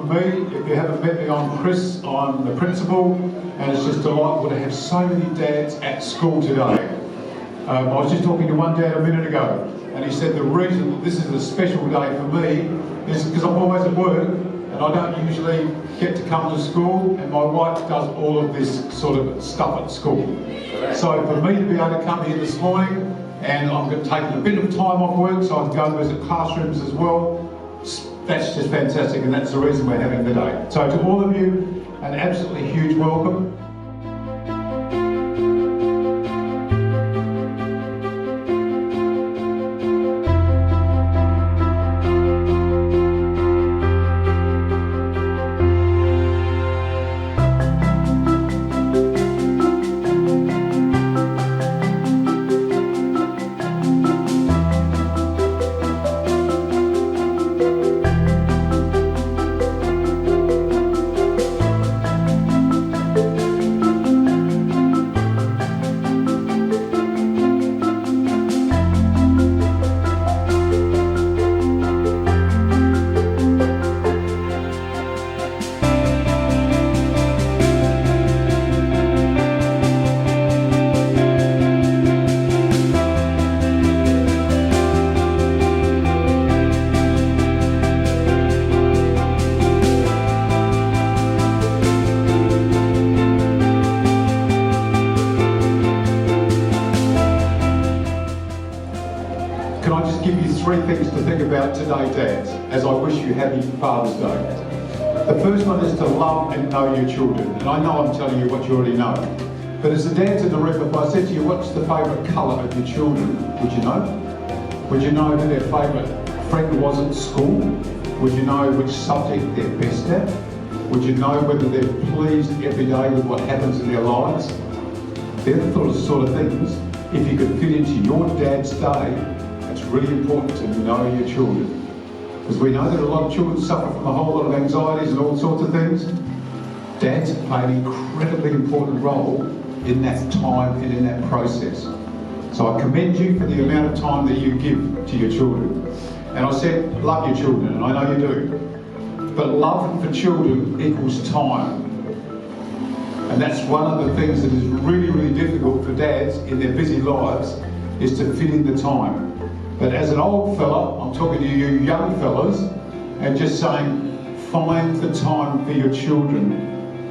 from me. If you haven't met me, I'm Chris, I'm the principal, and it's just delightful to have so many dads at school today. I was just talking to one dad a minute ago, and he said the reason that this is a special day for me is because I'm always at work, and I don't usually get to come to school, and my wife does all of this sort of stuff at school. So for me to be able to come here this morning, and I'm going to take a bit of time off work so I can go and visit classrooms as well, that's just fantastic, and that's the reason we're having the day. So to all of you, an absolutely huge welcome. Can I just give you 3 things to think about today, dads, as I wish you happy Father's Day. The first one is to love and know your children. And I know I'm telling you what you already know. But as the dads in the room, if I said to you, what's the favourite colour of your children, would you know? Would you know who their favourite friend was at school? Would you know which subject they're best at? Would you know whether they're pleased every day with what happens in their lives? They're the sort of things, if you could fit into your dad's day, it's really important to know your children. Because we know that a lot of children suffer from a whole lot of anxieties and all sorts of things. Dads play an incredibly important role in that time and in that process. So I commend you for the amount of time that you give to your children. And I said, love your children, and I know you do. But love for children equals time. And that's one of the things that is really, really difficult for dads in their busy lives, is to fit in the time. But as an old fella, I'm talking to you young fellas, and just saying, find the time for your children.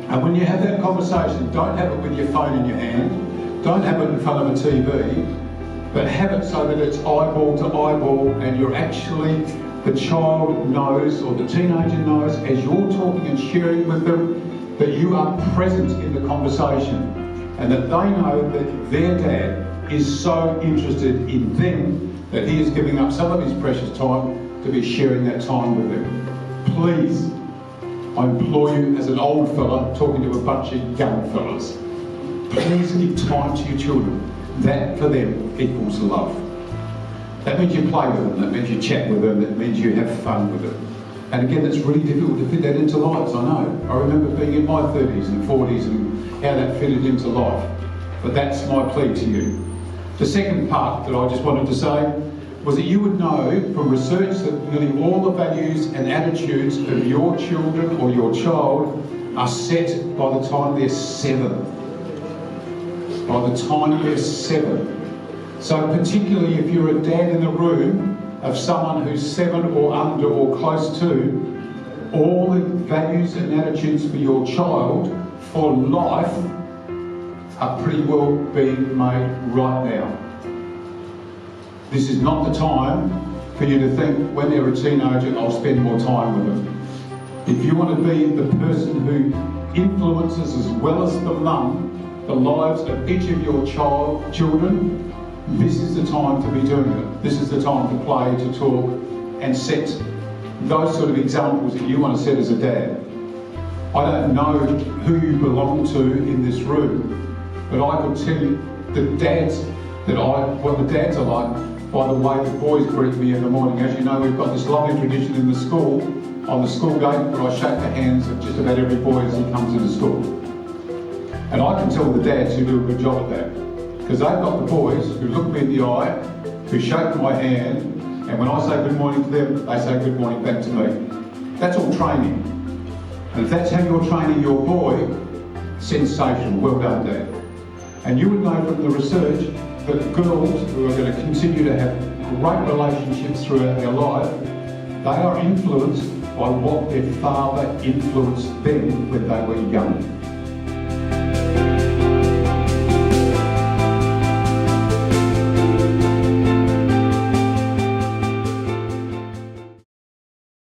And when you have that conversation, don't have it with your phone in your hand, don't have it in front of a TV, but have it so that it's eyeball to eyeball, and you're actually, the child knows, or the teenager knows, as you're talking and sharing with them, that you are present in the conversation, and that they know that their dad is so interested in them that he is giving up some of his precious time to be sharing that time with them. Please, I implore you as an old fella talking to a bunch of young fellas, please give time to your children. That for them equals love. That means you play with them, that means you chat with them, that means you have fun with them. And again, it's really difficult to fit that into lives, I know. I remember being in my 30s and 40s and how that fitted into life. But that's my plea to you. The second part that I just wanted to say was that you would know from research that nearly all the values and attitudes of your children or your child are set by the time they're 7. By the time they're 7. So particularly if you're a dad in the room of someone who's 7 or under or close to, all the values and attitudes for your child for life are pretty well being made right now. This is not the time for you to think, when they're a teenager, I'll spend more time with them. If you want to be the person who influences as well as the mum the lives of each of your children, this is the time to be doing it. This is the time to play, to talk, and set those sort of examples that you want to set as a dad. I don't know who you belong to in this room, but I could tell you the dads what the dads are like by the way the boys greet me in the morning. As you know, we've got this lovely tradition in the school, on the school gate, where I shake the hands of just about every boy as he comes into school. And I can tell the dads who do a good job at that, because they've got the boys who look me in the eye, who shake my hand, and when I say good morning to them, they say good morning back to me. That's all training. And if that's how you're training your boy, sensational, well done, Dad. And you would know from the research that girls who are going to continue to have great relationships throughout their life, they are influenced by what their father influenced them when they were young.